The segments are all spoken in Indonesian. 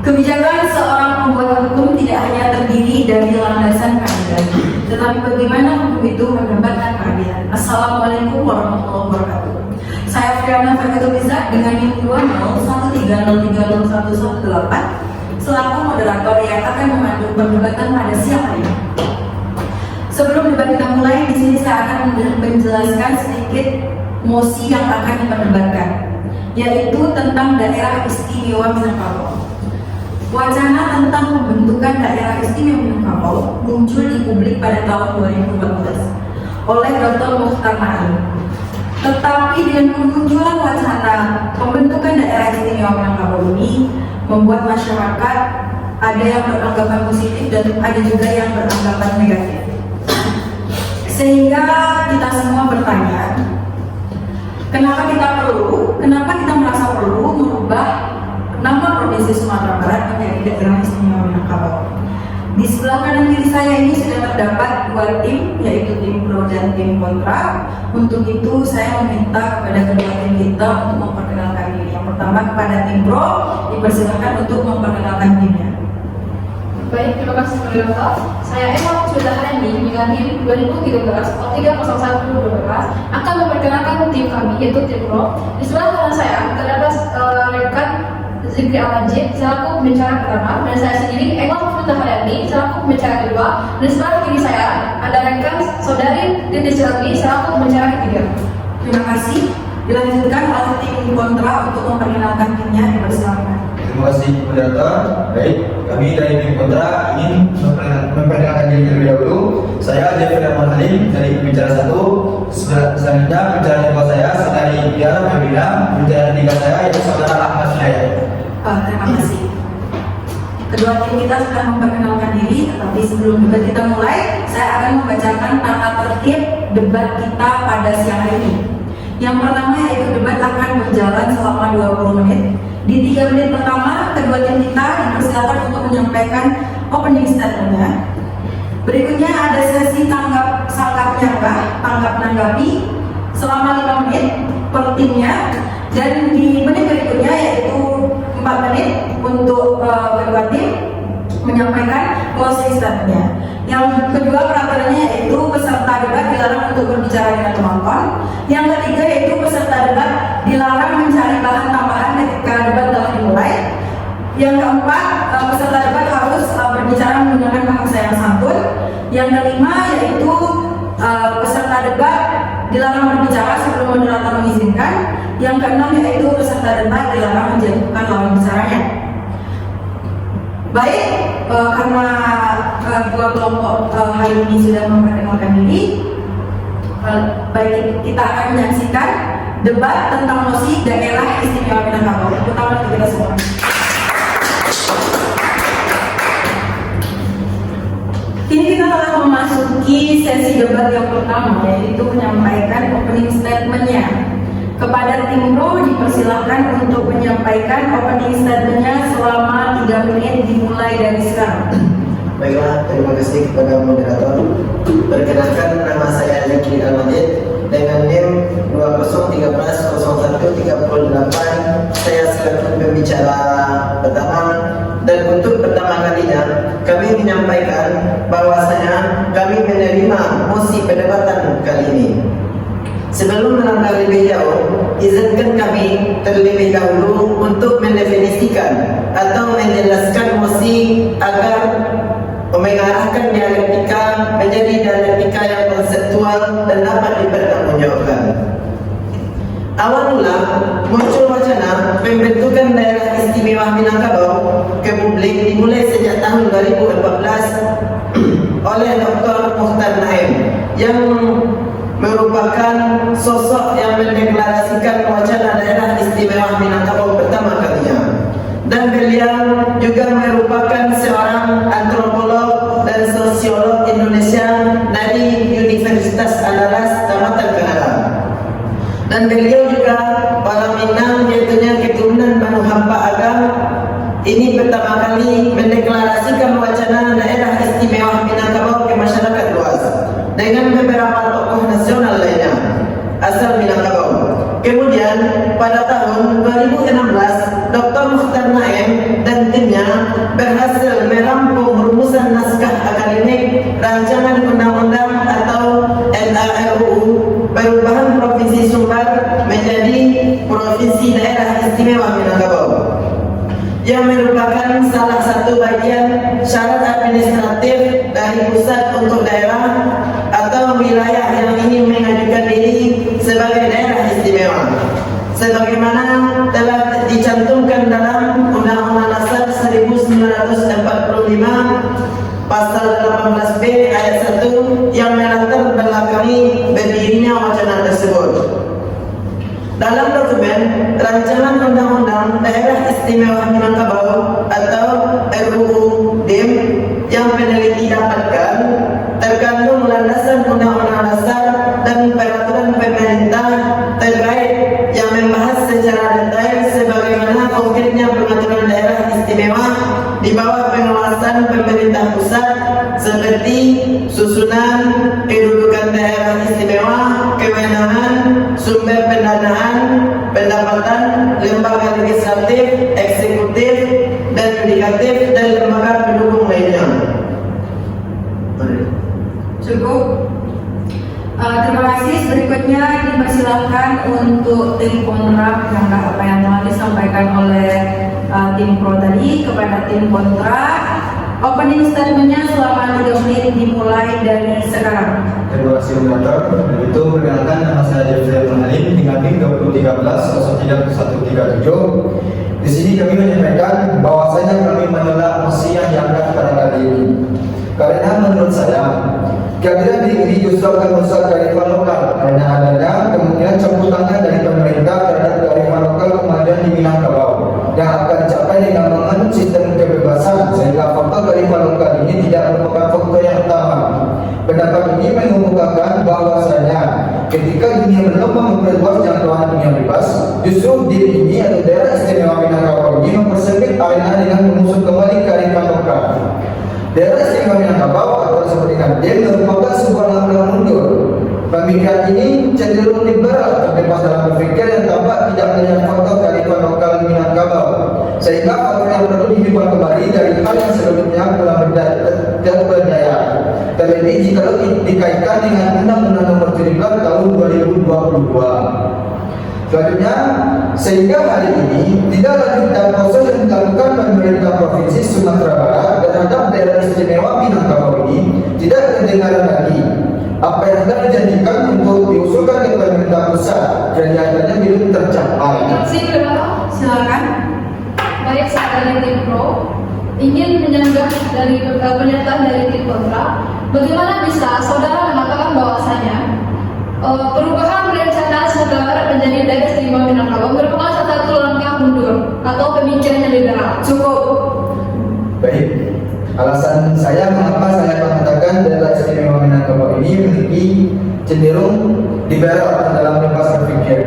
Kebijakan seorang pembuat hukum tidak hanya terdiri dari landasan keadilan, tetapi bagaimana hukum itu mendapatkan keadilan. Assalamualaikum warahmatullahi wabarakatuh. Saya Fiana Fatul Bisa dengan NIM 20130301118 selaku moderator yang akan memandu perdebatan pada siang hari ini. Sebelum debat kita mulai, di sini saya akan menjelaskan sedikit mosi yang akan diperdebatkan, yaitu tentang daerah istimewa Minangkabau. Wacana tentang pembentukan daerah istimewa Minangkabau muncul di publik pada tahun 2014 oleh Dr. Mokhtar Naim. Tetapi dengan kemunculan wacana pembentukan daerah istimewa Minangkabau ini membuat masyarakat ada yang beranggapan positif dan ada juga yang beranggapan negatif. Sehingga kita semua bertanya, kenapa kita merasa perlu merubah nama Provinsi Sumatera Barat menjadi daerah istimewa Minangkabau. Di sebelah kanan kiri saya ini sudah terdapat dua tim, yaitu tim pro dan tim kontra. Untuk itu saya meminta kepada kedua tim kita untuk memperkenalkan diri. Yang pertama kepada tim pro, dipersilakan untuk memperkenalkan timnya. Baik, terima kasih moderator. Saya Emma Sudahani dengan NIM 2013-0301-12 akan memperkenalkan tim kami, yaitu tim pro. Di sebelah kanan saya terdapat rekan Zikri Al-Ajib selaku pembicara pertama, dan saya sendiri Emma Sudahani selaku pembicara kedua. Dan di sebelah kiri saya ada rekan saudari Titi Selvi selaku pembicara ketiga. Terima kasih. Dilanjutkan oleh tim kontra untuk memperkenalkan timnya, dipersilakan. Terima kasih moderator. Baik, kami dari tim kontra ingin memperkenalkan diri terlebih dahulu. Saya Jeffrey Halim dari pembicara 1. Selanjutnya pembicara kedua saya saudari Diana Berbeda. Pembicara ketiga saya yaitu saudara Ahmad Syahid. Terima kasih. Kedua tim kita sudah memperkenalkan diri, tetapi sebelum debat kita mulai, saya akan membacakan tata tertib debat kita pada siang hari ini. Yang pertama yaitu debat akan berjalan selama 20 menit. Di 3 menit pertama, kedua tim kita dipersilakan untuk menyampaikan opening statement-nya. Berikutnya ada sesi tanggap nanggapi selama 5 menit per timnya. Dan di menit berikutnya yaitu 4 menit untuk kedua tim menyampaikan closing statement-nya. Yang kedua peraturannya yaitu peserta debat dilarang untuk berbicara dengan penonton. Yang ketiga yaitu peserta debat dilarang mencari bahan tambahan ketika debat telah dimulai. Yang keempat, peserta debat harus berbicara menggunakan bahasa yang santun. Yang kelima yaitu peserta debat dilarang berbicara sebelum moderator mengizinkan. Yang keenam yaitu peserta debat dilarang menjatuhkan lawan bicaranya. Baik, karena dua kelompok hari ini sudah memperkenalkan diri, baik kita akan menyaksikan debat tentang mosi daerah istimewa Minangkabau. Pertama kita semua. Kini kita telah memasuki sesi debat yang pertama, yaitu menyampaikan opening statement-nya. Kepada tim pro dipersilahkan untuk menyampaikan opening statement-nya selama 3 menit dimulai dari sekarang. Baiklah, terima kasih kepada moderator. Perkenalkan, nama saya Zikri Al-Majid dengan NIM 2013-01-38. Saya selaku pembicara pertama, dan untuk pertama kalinya kami menyampaikan bahwasanya kami menerima mosi perdebatan kali ini. Sebelum melangkah lebih jauh, izinkan kami terlebih dahulu untuk mendefinisikan atau menjelaskan mosi agar mengarahkan dialektika menjadi dialektika yang konseptual dan dapat dipertanggungjawabkan. Awal mula muncul wacana pembentukan daerah istimewa Minangkabau ke publik dimulai sejak tahun 2014 oleh Dr. Mokhtar Naim yang merupakan sosok yang mendeklarasikan wacana daerah istimewa Minangkabau pertama kalinya. Dan beliau juga merupakan seorang antropolog dan sosiolog Indonesia dari Universitas Andalas, Tamatan Kanada. Dan beliau juga orang Minang, yaitu keturunan Banu Hampa Agam. Ini pertama kali mendeklarasikan wacana daerah istimewa Minangkabau ke masyarakat luas dengan beberapa tokoh nasional lainnya asal Minangkabau. Kemudian pada tahun 2016 Dr. Mokhtar Naim dan timnya yang merupakan salah satu bagian syarat administratif dari pusat untuk daerah atau wilayah yang ingin mengajukan diri sebagai daerah istimewa, sebagaimana telah dicantumkan dalam Undang-Undang Dasar 1945 Pasal 18B ayat 1 yang melatar belakangi berdirinya wacana tersebut. Dalam dokumen Rancangan Undang-Undang Daerah Istimewa Minangkabau atau RUU DIM yang peneliti dapatkan terkandung landasan Undang-Undang Dasar dan peraturan pemerintah terkait yang membahas secara detail sebagaimana konkretnya pengaturan daerah istimewa di bawah pengawasan pemerintah pusat seperti susunan, kedudukan daerah istimewa, kewenangan, sumber pendanaan, pendapatan, lembaga legislatif, eksekutif, dan yudikatif, dan lembaga pendukung lainnya. Cukup. Terima kasih. Berikutnya dipersilakan untuk tim kontra menangkap apa yang telah disampaikan oleh tim pro tadi kepada tim kontra. Opening statementnya selama 3 menit dimulai dari sekarang. Terima kasih moderator. Itu perkenalkan, nama saya Jeffrey Halim, Tingkating 2013-0137. Di sini kami menyampaikan bahwasanya kami menolak mosi yang diangkat pada kali ini. Karena menurut saya kehadiran ini justru akan merusak kearifan lokal karena adanya kemungkinan campur tangan dari pemerintah terhadap kearifan lokal kemajuan di Minangkabau yang akan dicapai dengan menganut sistem kebebasan sehingga faktor kearifan lokal ini tidak merupakan faktor yang utama. Pendapat ini mengemukakan bahwasanya ketika dunia berlomba memperluas jangkauan dunia bebas, justru di ini atau daerah istimewa Minangkabau ini mempersempit arena dengan mengusung kembali kearifan lokal. Daerah istimewa Minangkabau atau seperti Kadin merupakan sebuah langkah mundur. Pemikiran ini cenderung liberal, terbebas dalam berpikir yang tampak tidak melihat faktor kearifan lokal Minangkabau, sehingga faktor yang perlu dihibur kembali dari hal yang sebelumnya telah berdaya. Terlebih jika dikaitkan dengan Undang-Undang Nomor 17 Tahun 2022. Selanjutnya, sehingga hari ini tidak lanjut dan proses yang dilakukan pemerintah Provinsi Sumatera Barat terhadap daerah istimewa Minangkabau ini tidak terdengar lagi. Apa yang sudah dijanjikan untuk diusulkan ke pemerintah pusat kelihatannya belum tercapai. Silakan. Baik, saya dari tim pro ingin menyanggah dari pernyataan dari tim kontra. Bagaimana bisa saudara mengatakan bahwasanya perubahan rencana Sumatera Barat menjadi daerah istimewa Minangkabau merupakan satu langkah mundur atau pemikiran yang liberal? Cukup. Baik, alasan saya mengapa saya mengatakan daerah istimewa Minangkabau ini memiliki cenderung liberal dalam bebas berpikir.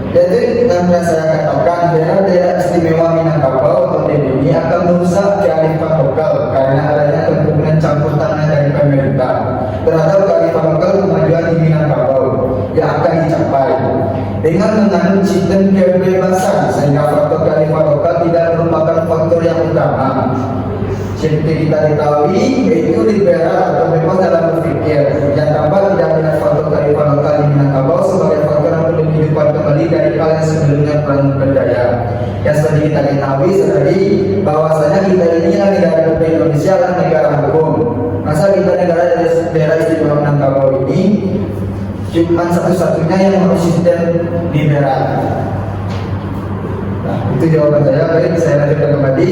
Jadi dengan yang saya katakan daerah istimewa Minangkabau atau DIM ini akan merusak kearifan lokal karena adanya kemungkinan campur tangan dari pemerintah terhadap kearifan lokal kemajuan di Minangkabau yang akan dicapai dengan menganut sistem kebebasan sehingga faktor kearifan lokal tidak merupakan faktor yang utama. Seperti kita ketahui, yaitu liberal atau bebas dalam berpikir yang tampak tidak melihat faktor kearifan lokal di Minangkabau sebagai faktor yang perlu dihidupkan kembali dari hal yang sebelumnya pernah berdaya. Yang seperti kita ketahui tadi bahwasanya kita ini adalah negara Republik Indonesia adalah negara hukum. Masa kita negara dari daerah istimewa Minangkabau ini cuma satu-satunya yang menurut sistem liberal. Nah, itu jawaban saya. Baik, saya lanjutkan kembali,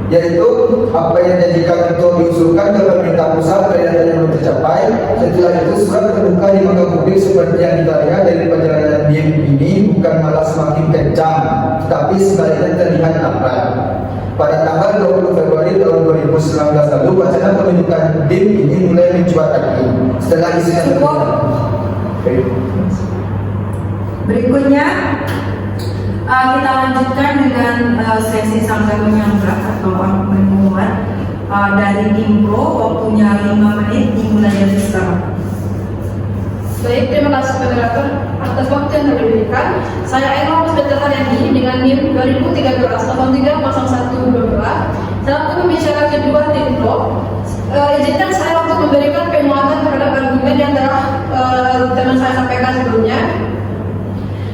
yaitu apa yang dijanjikan untuk diusulkan ke pemerintah pusat kelihatannya belum tercapai. Setelah itu surat terbuka di muka publik seperti yang kita lihat dari perjalanan DIM ini bukan malah semakin kencang, tetapi sebaliknya terlihat lambat. Pada tanggal 20 Februari tahun 2019 lalu, wacana pembentukan DIM ini mulai mencuat lagi. Setelah isinya Berikutnya kita lanjutkan dengan sesi sampai menyanggah atau argumen dari tim pro. Waktunya 5 menit dimulai dari sekarang. Baik, terima kasih moderator atas waktu yang telah diberikan. Saya Eno Musbetullah Yani dengan NIM 2013-830122 selaku pembicara kedua tim pro. Izinkan saya untuk memberikan penguatan terhadap argumen yang telah teman saya sampaikan sebelumnya.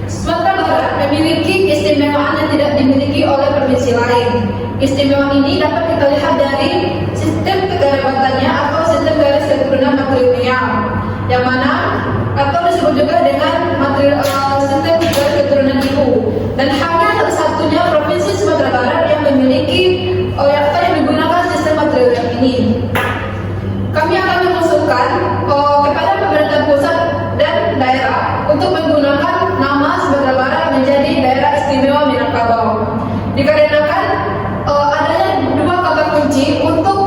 Sumatera Barat memiliki keistimewaan yang tidak dimiliki oleh provinsi lain. lain. Istimewa ini dapat kita lihat dari sistem kekerabatan atau sistem garis keturunan matrilineal, yang mana atau disebut juga dengan sistem garis keturunan ibu. Dan hanya satu-satunya provinsi Sumatera Barat yang memiliki yang menggunakan sistem matrilineal ini. Kami akan mengusulkan kepada pemerintah pusat dan daerah untuk menggunakan nama Sumatera Barat menjadi daerah istimewa Minangkabau. Dikarenakan adanya dua kata kunci untuk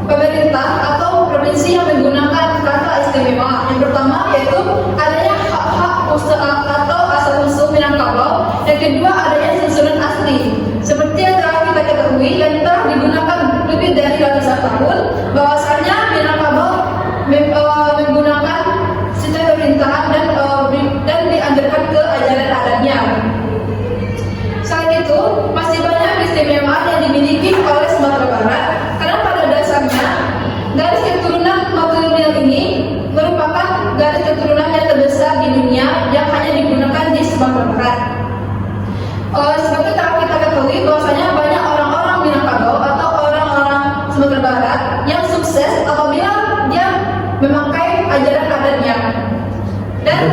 pemerintah atau provinsi yang menggunakan kata istimewa. Yang pertama yaitu adanya hak-hak atau asal-usul Minangkabau. Yang kedua adanya susunan asli. Seperti yang telah kita ketahui dan telah digunakan lebih dari ratusan tahun, bahwasanya Minangkabau menggunakan sistem pemerintahan dan dianjurkan ke ajaran adatnya. Selain itu, masih banyak keistimewaan yang dimiliki oleh Sumatera Barat karena pada dasarnya garis keturunan matrilineal ini merupakan garis keturunan yang terbesar di dunia yang hanya digunakan di Sumatera Barat. Seperti telah kita ketahui bahwasanya banyak orang-orang Minangkabau atau orang-orang Sumatera Barat yang sukses apabila dia memakai ajaran adatnya. Dan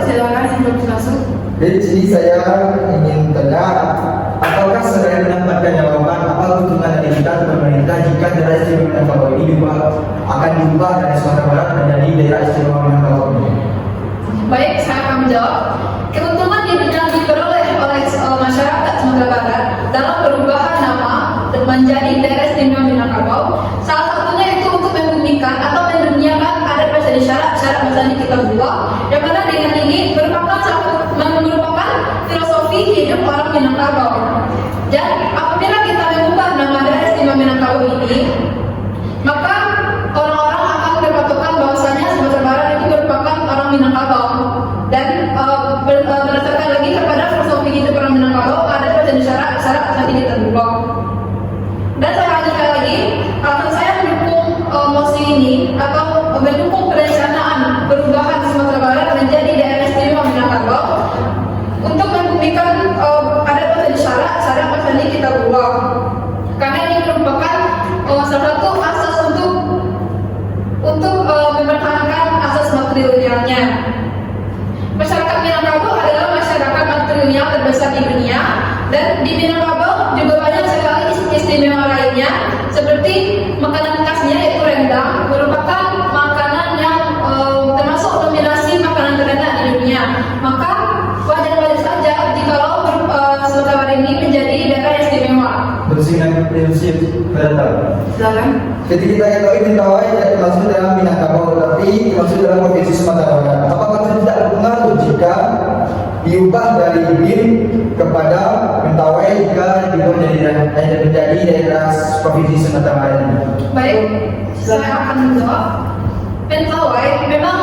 silakan untuk masuk. Dari sini saya ingin tanya, apakah saudara mendapatkan jawaban apa keuntungan dari kita pemerintah jika daerah istimewa Minangkabau ini akan diubah dari Sumatera Barat menjadi daerah istimewa Minangkabau ini? Baik, saya akan menjawab. Keuntungan yang diperoleh oleh masyarakat Sumatera Barat dalam perubahan nama menjadi daerah istimewa Minangkabau, salah satunya itu untuk membumikan atau menduniakan adat masjid syarat masjid kita buat, yang mana dengan ini merupakan filosofi hidup orang Minangkabau. Dan apabila kita mengubah nama daerah istimewa Minangkabau ini, maka orang-orang akan berpatokan bahwasanya Sumatera Barat itu merupakan orang Minangkabau. Dan berdasarkan lagi kepada filosofi hidup orang Minangkabau, ada menjadi syarat nanti kita buat. Dan saya lanjutkan lagi, alasan saya mendukung mosi ini atau mendukung perencanaan perubahan Sumatera Barat menjadi daerah istimewa Minangkabau untuk membumikan adat menjadi syarat pasal ini kita buat. Karena ini merupakan salah satu asas untuk mempertahankan asas matrilinealnya. Masyarakat Minangkabau adalah masyarakat matrilineal terbesar di dunia, dan di Minangkabau juga banyak sekali istimewa lainnya, seperti makanan khasnya yaitu rendang, merupakan makanan yang termasuk nominasi makanan terenak di dunia. Maka wajar saja jikalau Sumatera Barat ini menjadi daerah istimewa. Prinsip pendatang. Silakan. Ketika kita ketahui Mentawai tidak termasuk dalam Minangkabau, tetapi termasuk dalam provinsi Sumatera Barat. Apakah tidak berpengaruh jika diubah dari BIM kepada Mentawai jika menjadi daerah provinsi Sumatera Barat? Baik, saya akan menjawab. Mentawai memang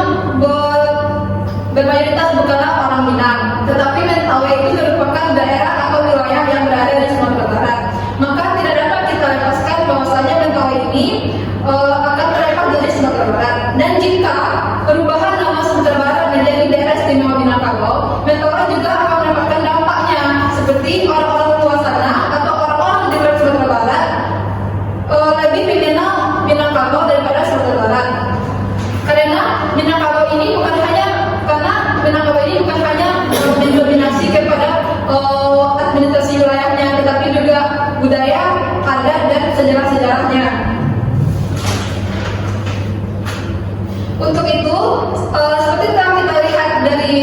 bermayoritas bukanlah orang Minang, tetapi Mentawai itu merupakan daerah atau wilayah yang berada di Sumatera Barat. Maka tidak dapat kita lepaskan bahwasanya Mentawai ini akan terlepas dari Sumatera Barat. Dan jika perubahan nama Sumatera Barat menjadi daerah istimewa Minangkabau, Mentawai juga akan mendapatkan dampaknya, seperti orang-orang luar sana atau orang-orang di luar Sumatera Barat lebih mengenal Minangkabau daripada Sumatera Barat. Karena Minangkabau ini bukan hanya mendominasi kepada administrasi wilayahnya, tetapi juga budaya, adat, dan sejarah-sejarahnya. Untuk itu, seperti telah kita lihat dari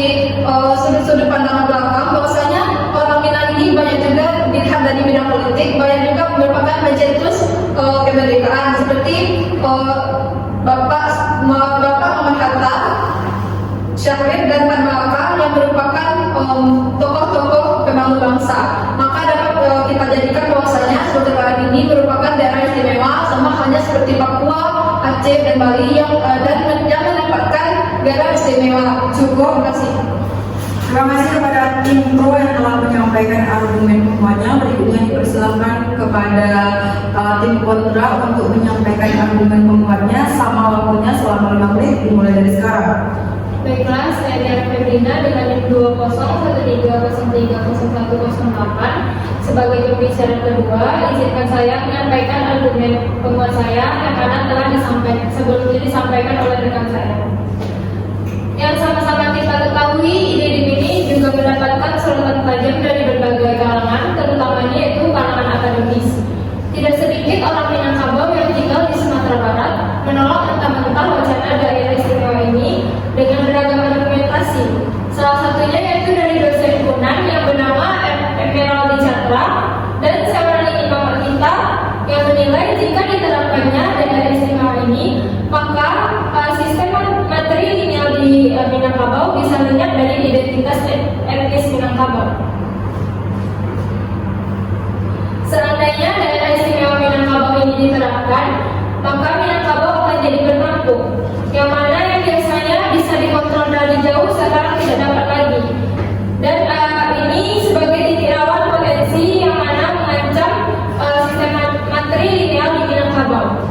sudut-sudut pandang belakang, bahwasanya orang Minang ini banyak juga dilihat dari bidang politik, banyak juga merupakan pencetus kemerdekaan, seperti Bapak Muhammad Hatta, Syahrir, dan Tan Malaka yang merupakan tokoh-tokoh pembangun bangsa. Maka dapat kita jadikan bahwasanya Sumatera Barat ini merupakan daerah istimewa, sama halnya seperti Papua, Aceh, dan Bali yang mendapatkan daerah istimewa. Cukup, terima kasih. Terima kasih kepada tim pro yang telah menyampaikan argumen semuanya. Berikutnya dipersilakan kepada tim kontra untuk menyampaikan argumen penguatnya. Sama waktunya selama 5 menit dimulai dari sekarang. Baiklah, saya Diana Febrina dengan NIM 2013030108 sebagai pembicara kedua. Izinkan saya menyampaikan argumen penguat saya yang karena telah sebelumnya disampaikan oleh rekan saya. Yang sama-sama kita ketahui, ide-ide ini juga mendapatkan sorotan tajam dari berbagai kalangan, terutamanya yaitu kalangan akademis. Tidak sedikit orang Minangkabau yang tinggal di Sumatera Barat menolak mentah-mentah wacana daerah istimewa ini dengan beragam argumentasi. Salah satunya yaitu dari dosen Unan yang bernama Emerald Chandra dan seorang imam kita yang menilai jika diterapkannya daerah istimewa ini, maka sistem materi lineal di Minangkabau bisa lenyap dari identitas etnis Minangkabau. Seandainya daerah istimewa Minangkabau ini diterapkan, maka Minangkabau akan jadi berkampung, yang mana yang biasanya bisa dikontrol dari jauh sekarang tidak dapat lagi. Dan ini sebagai titik rawan potensi yang mana mengancam sistem materi lineal di Minangkabau.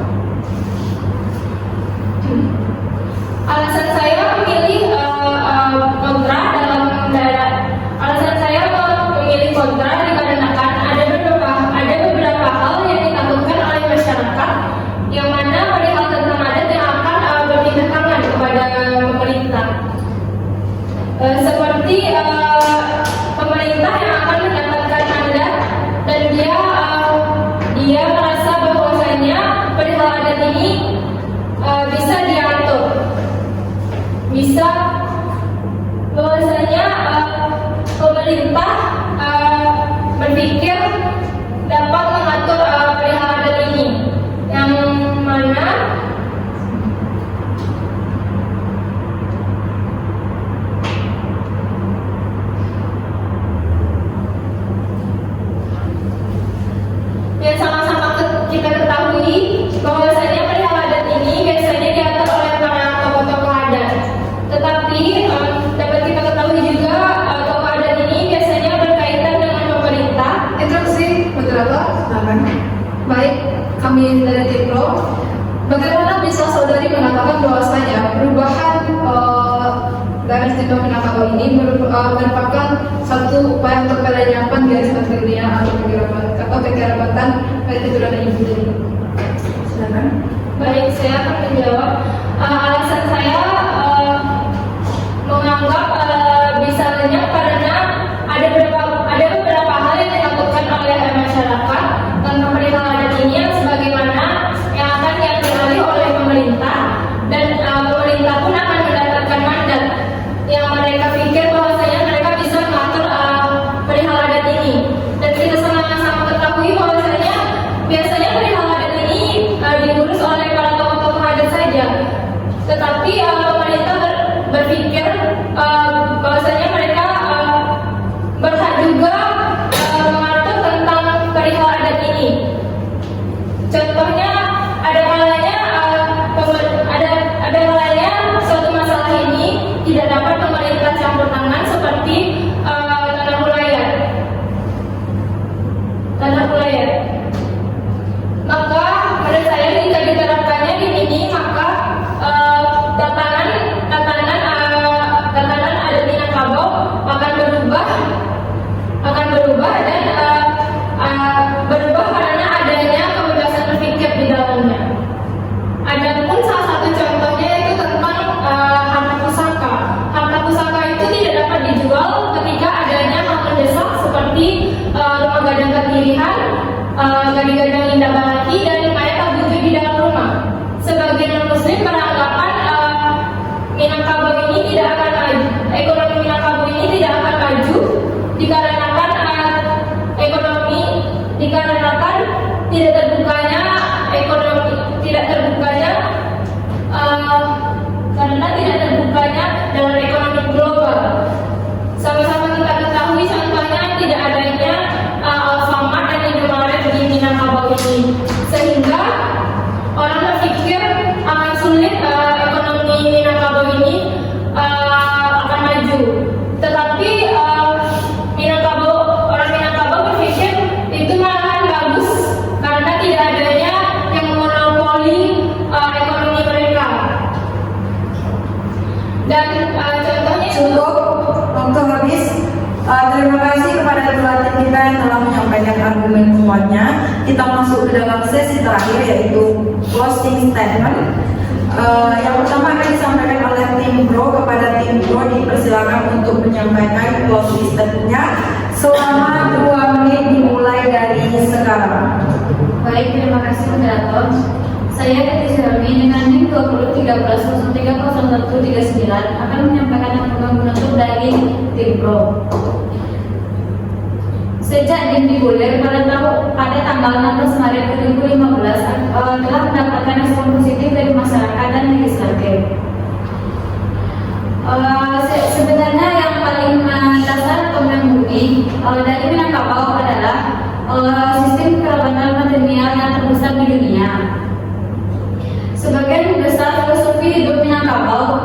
Alasan saya memilih kontra dalam daerah. Alasan saya memilih kontra dikarenakan ada beberapa hal yang ditakutkan oleh masyarakat, yang mana perihal tentang adat yang akan berpindah tangan kepada pemerintah. Seperti pemerintah yang akan mendapatkan mandat dan dia merasa bahwasanya perihal adat ini bisa diatur, bisa bahwasanya pemerintah berpikir dapat mengatur perihal adat ini, yang mana yang sama-sama kita ketahui bahwasanya perihal adat ini biasanya diatur oleh para tokoh-tokoh adat. Tetapi dapat kita ketahui juga tokoh adat ini biasanya berkaitan dengan pemerintah. Introduksi moderator, silakan. Baik, kami dari Tipro. Bagaimana bisa saudari mengatakan bahwasanya perubahan daerah istimewa Minangkabau ini merupakan satu upaya untuk penyerapan garis material atau kekerabatan peraturan ibu tadi? Silakan. Baik, saya akan menjawab. Alasan saya menganggap bisa lenyap karena ada beberapa hal yang ditakutkan oleh masyarakat tentang perihal adat ini, yang sebagaimana yang akan diambil alih oleh pemerintah, dan pemerintah pun akan mendapatkan mandat yang mereka pikir bahwasanya mereka bisa mengatur perihal adat ini. Dan kita sama-sama ketahui bahwasanya biasanya perihal adat ini diurus oleh para tokoh-tokoh adat saja. Tetapi pemerintah berpikir bahwasanya mereka berhak juga mengatur tentang perihal adat ini. Contohnya ada kalanya suatu masalah ini tidak dapat pemerintah campur tangan, seperti tanah ulayat. Maka menurut saya jika diterapkannya di ini, maka tatanan adat Minangkabau akan berubah dan berubah karena adanya kebebasan berpikir di dalamnya. Adapun salah satu contohnya yaitu tentang harta pusaka. Harta pusaka itu tidak dapat dijual ketika adanya hal mendesak seperti rumah gadang kekirihan, gadang-gadang indah balaki, dan mereka butuh di dalam rumah. Sebagian muslim beranggapan Minangkabau ini tidak akan maju, ekonomi Minangkabau ini tidak akan maju dikarenakan tidak terbukanya dalam ekonomi global. Sama-sama kita ketahui contohnya tidak adanya Alfamart dan Indomaret di Minangkabau ini, sehingga orang berpikir akan sulit ekonomi Minangkabau ini akan maju. Tetapi orang Minangkabau berpikir itu malahan bagus karena tidak adanya argumen semuanya, kita masuk ke dalam sesi terakhir yaitu closing statement. Yang pertama akan disampaikan oleh tim pro. Kepada tim pro dipersilakan untuk menyampaikan closing statementnya selama 2 menit dimulai dari sekarang. Baik, terima kasih moderator. Saya Titi Syarmi dengan NIM 2013030139 akan menyampaikan argumen penutup dari tim pro. Sejak NIM dibulir pada tanggal 16 Maret 2015 telah mendapatkan respon positif dari masyarakat dan legislatif. Sebenarnya yang paling mendasar atau menghubungi dari Minangkabau adalah sistem kerabatan matrilineal yang terbesar di dunia. Sebagian besar filosofi hidup Minangkabau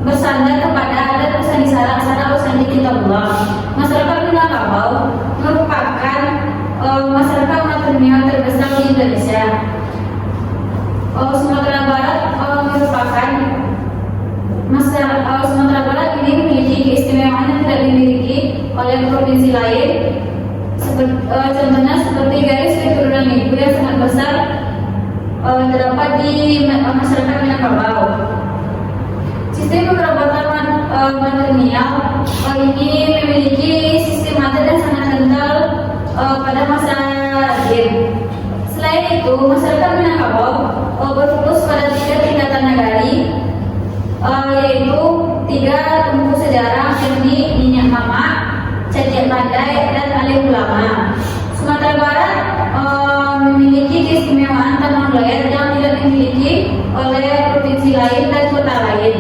bersandar kepada adat Usandi Sarak Usandi Kitabullah. Masyarakat Minangkabau merupakan masyarakat matrilineal terbesar di Indonesia. Sumatera Barat merupakan Sumatera Barat ini memiliki keistimewaan yang tidak dimiliki oleh provinsi lain. Contohnya seperti garis keturunan ibu yang sangat besar terdapat di masyarakat Minangkabau. Sistem kekerabatan matrilineal ini memiliki sistem adat yang sangat kental pada masa jin. Selain itu, masyarakat Minangkabau berfokus pada 3 tingkatan nagari, yaitu 3 tumbuh sejarah, yakni Minyak Mama, Caciak Pandai, dan Alim Ulama. Sumatera Barat memiliki keistimewaan tanah layar yang tidak dimiliki oleh provinsi lain dan kota lain.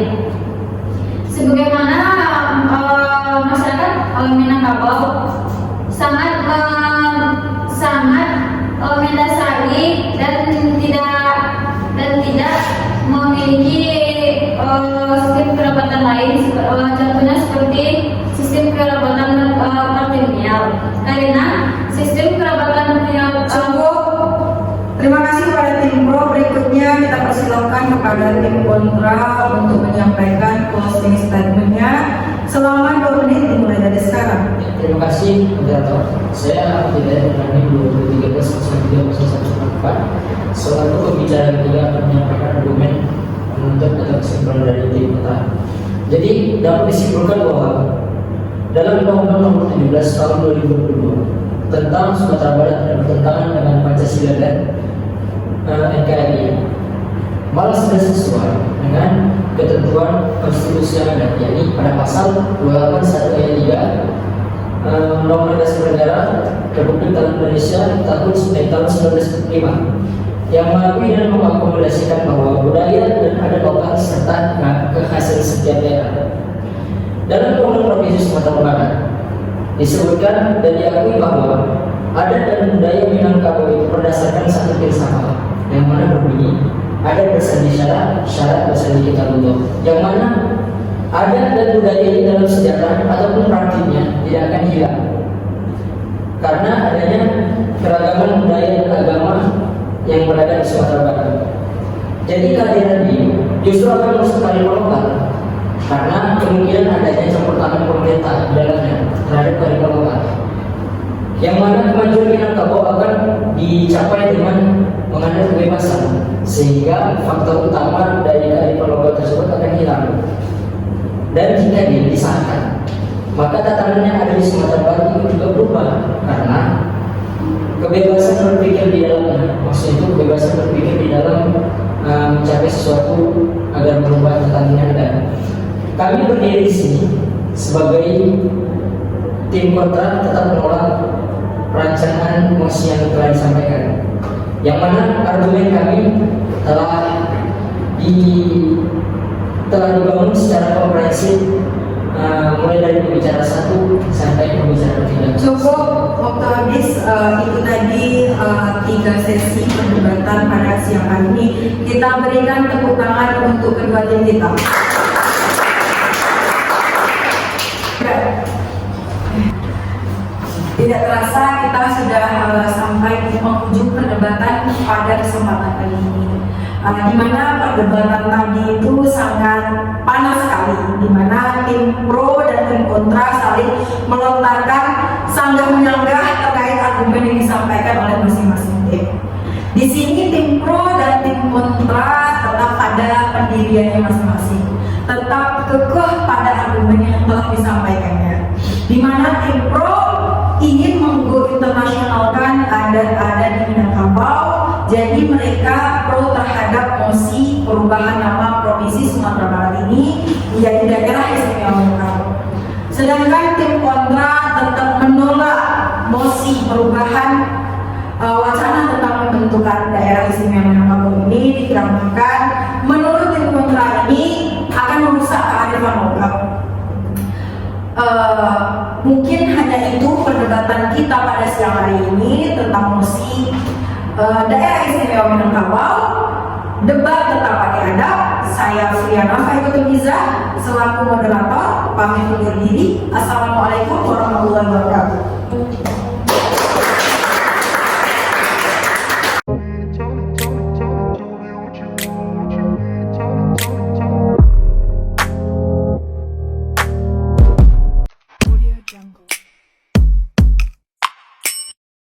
Sebagaimana masyarakat Minangkabau sangat mendasari dan tidak memiliki sistem kerabatan lain, contohnya seperti sistem kerabatan matrilineal. Karena sistem kerabatan matrilineal Cukup. Terima kasih kepada tim pro. Berikutnya kita persilakan kepada tim kontra untuk menyampaikan closing statementnya selama 2 menit dimulai dari sekarang. Terima kasih moderator. Saya tidak berani 2013-03-0144 selaku pembicara ketiga akan menyampaikan argumen menuntut atau kesimpulan dari tim kontra. Jadi dapat disimpulkan bahwa dalam Undang-Undang Nomor 17 Tahun 2022 tentang Sumatera Barat dan bertentangan dengan Pancasila dan NKRI malah sudah sesuai dengan ketentuan konstitusi yang ada, yakni pada pasal 281 ayat 3 Undang-Undang Dasar Negara Republik Indonesia tahun 1945 yang mengakui dan mengakomodasikan bahwa budaya dan adat lokal serta kekhasiatan setiap daerah. Dalam Undang-Undang Provinsi Sumatera Barat disebutkan dan diakui bahwa adat dan budaya Minangkabau itu berdasarkan satu filsafat yang mana berbunyi adat bersandi syarat bersandi kitabullah, yang mana adat dan budaya ini dalam sejarah ataupun praktiknya tidak akan hilang karena adanya keragaman budaya dan agama yang berada di Sumatera Barat. Jadi kehadiran ini justru akan merusak kearifan lokal karena kemungkinan adanya campur tangan pemerintah di dalamnya terhadap kearifan lokal, yang mana kemajuan Minangkabau akan dicapai dengan mengandalkan kebebasan, sehingga faktor utama dari kearifan lokal tersebut akan hilang. Dan jika ini disahkan, maka tatanan yang ada di Sumatera Barat itu juga berubah karena kebebasan berpikir di dalamnya, maksudnya itu kebebasan berpikir di dalam mencapai sesuatu agar merubah tatanan yang ada. Kami berdiri di sini sebagai tim kontra tetap menolak rancangan mosi yang telah disampaikan, yang mana argumen kami telah dibangun secara komprehensif mulai dari pembicara 1 sampai pembicara 3. Cukup, waktu habis. Itu tadi 3 sesi perdebatan pada siang hari ini. Kita berikan tepuk tangan untuk kedua tim kita. Tidak terasa kita sudah sampai di penghujung perdebatan pada kesempatan kali ini. Di mana perdebatan tadi itu sangat panas sekali, di mana tim pro dan tim kontra saling melontarkan sanggah menyanggah terkait argumen yang disampaikan oleh masing-masing tim. Di sini tim pro dan tim kontra tetap pada pendiriannya masing-masing, tetap kekeh pada argumen yang telah disampaikannya. Di mana tim pro ingin menggo internasionalkan adat-adat di Minangkabau, jadi mereka pro terhadap mosi perubahan nama provinsi Sumatera Barat ini menjadi daerah istimewa Minangkabau. Sedangkan tim kontra tetap menolak mosi perubahan wacana tentang pembentukan daerah istimewa Minangkabau ini, dikarenakan menurut tim kontra ini akan merusak kearifan lokal. Mungkin hanya itu perdebatan kita pada siang hari ini tentang mosi daerah istimewa Minangkabau. Debat tetap pakai adab. Saya Friana Faikutuliza selaku moderator pamit undur diri. Assalamualaikum warahmatullahi wabarakatuh.